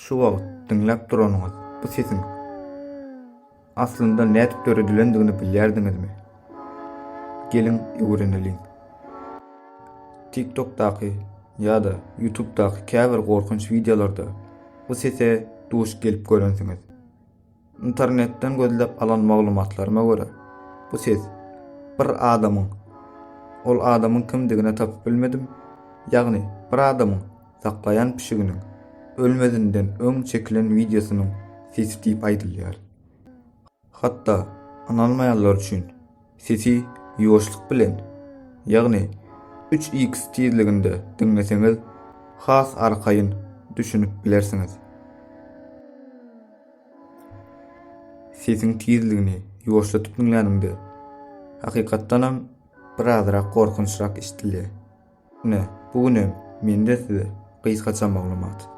şu wagt dinläp duranyňyz bu sesiň aslynda nädip döredilendigini bilýärdiňizmi? Gelin öwreneliň. TikTok'daky ýa-da YouTube'daky käbir gorkunç videolarda bu sese duş gelip görensiňiz. İnternetden gözlep alan maglumatlaryma görä bu ses bir adamyň ol adamyň kimdigine tapyp bilmedim. Ýagny bir adamyň saklayan pişiginiň ölmedinden öň çekilen videosynyň sesi diýip aýdylýar. Hatda analmaýanlar üçin sesi ýoşluk bilen, ýagny 3x tezliginde dinleseňiz has arkaýyn düşünüp bilersiňiz. Sesiň tezligini ýoşlatyp dinläninde hakykatdanam birazrak gorkunçrak işdilýär. Ne, bugünem mende size gysgaça maglumat.